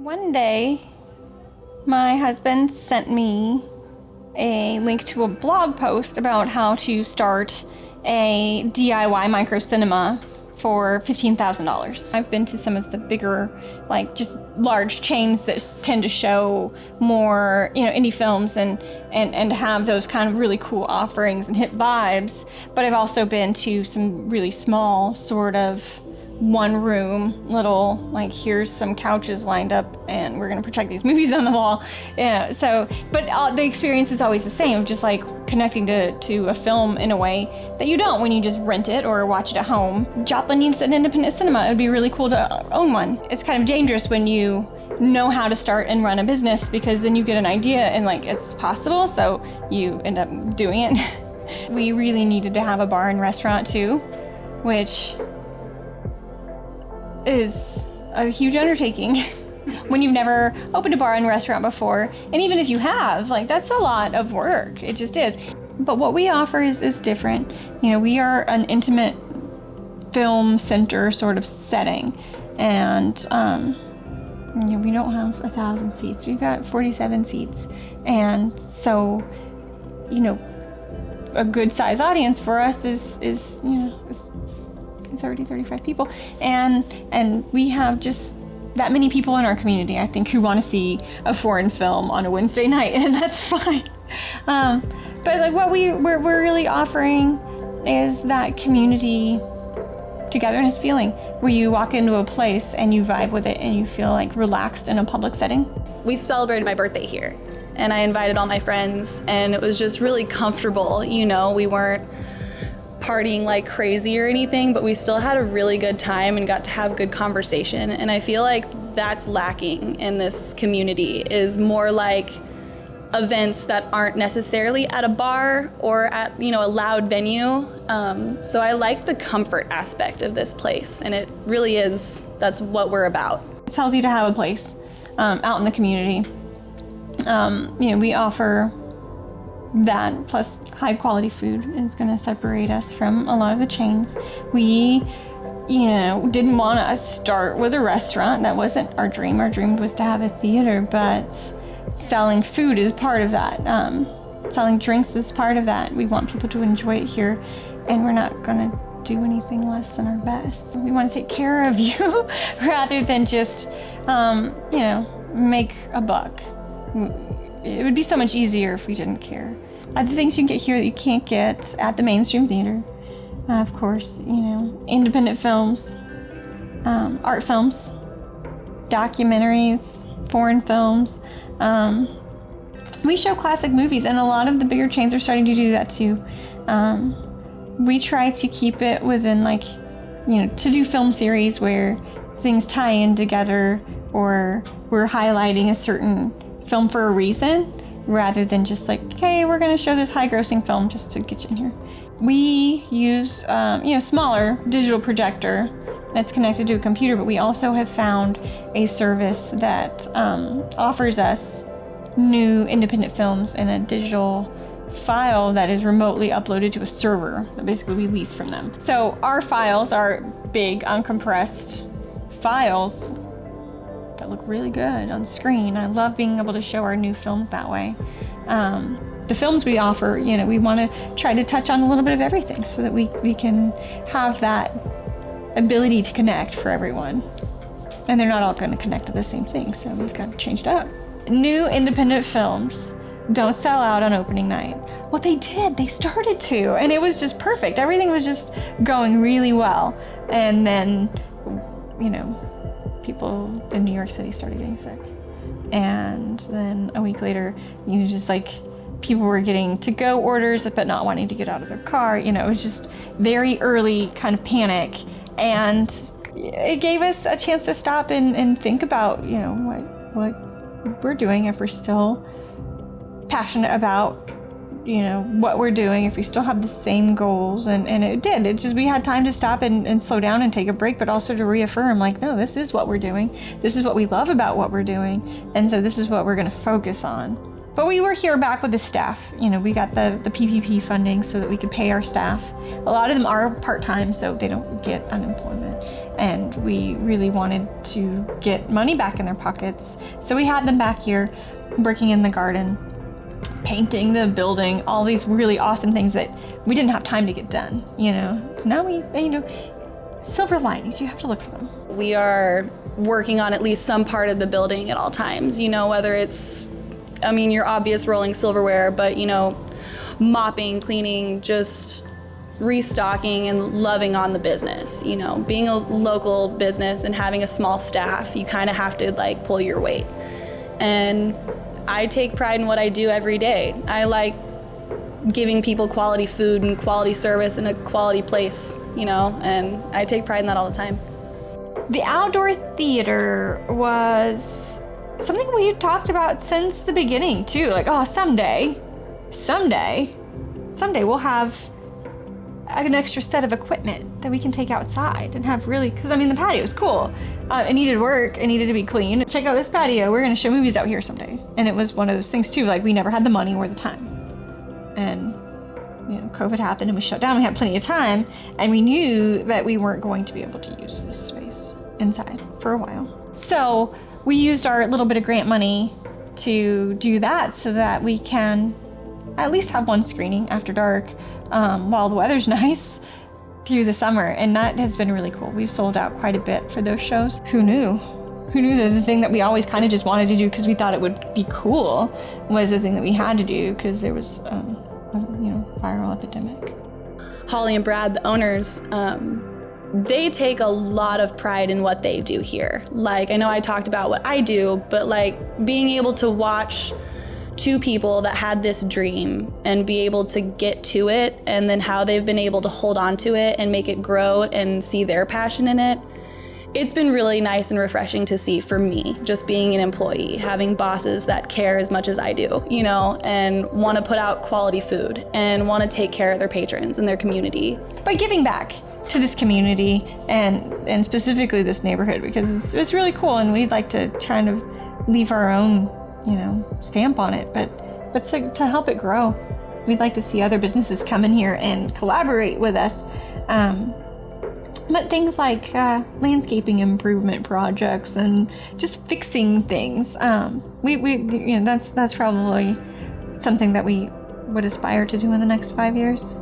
One day, my husband sent me a link to a blog post about how to start a DIY micro cinema for $15,000. I've been to some of the bigger, like just large chains that tend to show more, indie films and have those kind of really cool offerings and hip vibes. But I've also been to some really small sort of one room little, like, here's some couches lined up and we're going to project these movies on the wall. Yeah, but the experience is always the same, just like connecting to a film in a way that you don't when you just rent it or watch it at home. Joplin needs an independent cinema. It would be really cool to own one. It's kind of dangerous when you know how to start and run a business, because then you get an idea and like it's possible, so you end up doing it. We really needed to have a bar and restaurant too, which is a huge undertaking when you've never opened a bar and restaurant before. And even if you have, like, that's a lot of work. It just is. But what we offer is different. We are an intimate film center sort of setting. And, we don't have 1,000 seats. We've got 47 seats. And so, a good size audience for us is 30, 35 people, and we have just that many people in our community, I think, who want to see a foreign film on a Wednesday night, and that's fine. But like what we're really offering is that community togetherness feeling, where you walk into a place and you vibe with it and you feel like relaxed in a public setting. We celebrated my birthday here, and I invited all my friends, and it was just really comfortable. We weren't partying like crazy or anything, but we still had a really good time and got to have good conversation. And I feel like that's lacking in this community, is more like events that aren't necessarily at a bar or at a loud venue. So I like the comfort aspect of this place, and it really is, that's what we're about. It's healthy to have a place out in the community. We offer that, plus high quality food is going to separate us from a lot of the chains. We, didn't want to start with a restaurant. That wasn't our dream. Our dream was to have a theater, but selling food is part of that. Selling drinks is part of that. We want people to enjoy it here, and we're not going to do anything less than our best. We want to take care of you rather than just, make a buck. It would be so much easier if we didn't care. Other things you can get here that you can't get at the mainstream theater. Of course, independent films, art films, documentaries, foreign films. We show classic movies, and a lot of the bigger chains are starting to do that too. We try to keep it within, to do film series where things tie in together, or we're highlighting a certain film for a reason, rather than just like, hey, we're going to show this high-grossing film just to get you in here. We use, smaller digital projector that's connected to a computer, but we also have found a service that offers us new independent films in a digital file that is remotely uploaded to a server that basically we lease from them. So our files are big, uncompressed files that look really good on screen. I love being able to show our new films that way. The films we offer, we want to try to touch on a little bit of everything so that we can have that ability to connect for everyone. And they're not all going to connect to the same thing, so we've got to change it up. New independent films don't sell out on opening night. Well, they did. They started to, and it was just perfect. Everything was just going really well. And then, people in New York City started getting sick. And then a week later, people were getting to-go orders but not wanting to get out of their car. It was just very early kind of panic. And it gave us a chance to stop and think about, what we're doing, if we're still passionate about, what we're doing, if we still have the same goals. And it did. It just, we had time to stop and slow down and take a break, but also to reaffirm, no, this is what we're doing. This is what we love about what we're doing. And so this is what we're going to focus on. But we were here back with the staff. You know, we got the PPP funding so that we could pay our staff. A lot of them are part-time, so they don't get unemployment. And we really wanted to get money back in their pockets. So we had them back here working in the garden, painting the building, all these really awesome things that we didn't have time to get done, you know. So now we, you know, silver linings, you have to look for them. We are working on at least some part of the building at all times, you know, whether it's, I mean, your obvious rolling silverware, but, you know, mopping, cleaning, just restocking and loving on the business. You know, being a local business and having a small staff, you kind of have to like pull your weight. And I take pride in what I do every day. I like giving people quality food and quality service in a quality place, you know, and I take pride in that all the time. The outdoor theater was something we had talked about since the beginning too. Like, oh, someday we'll have an extra set of equipment that we can take outside and have really, because I mean the patio is cool. It needed work, it needed to be clean. Check out this patio, we're gonna show movies out here someday. And it was one of those things too, like we never had the money or the time. And you know, COVID happened and we shut down, we had plenty of time, and we knew that we weren't going to be able to use this space inside for a while. So we used our little bit of grant money to do that so that we can at least have one screening after dark while the weather's nice through the summer, and that has been really cool. We've sold out quite a bit for those shows. Who knew? Who knew that the thing that we always kind of just wanted to do because we thought it would be cool was the thing that we had to do because there was you know, viral epidemic. Holly and Brad, the owners, they take a lot of pride in what they do here. Like, I know I talked about what I do, but like being able to watch two people that had this dream and be able to get to it, and then how they've been able to hold on to it and make it grow and see their passion in it. It's been really nice and refreshing to see for me, just being an employee, having bosses that care as much as I do, you know, and want to put out quality food and want to take care of their patrons and their community. By giving back to this community and specifically this neighborhood, because it's really cool, and we'd like to kind of leave our own, you know, stamp on it, but to help it grow, we'd like to see other businesses come in here and collaborate with us. But things like landscaping improvement projects and just fixing things, we you know, that's probably something that we would aspire to do in the next 5 years.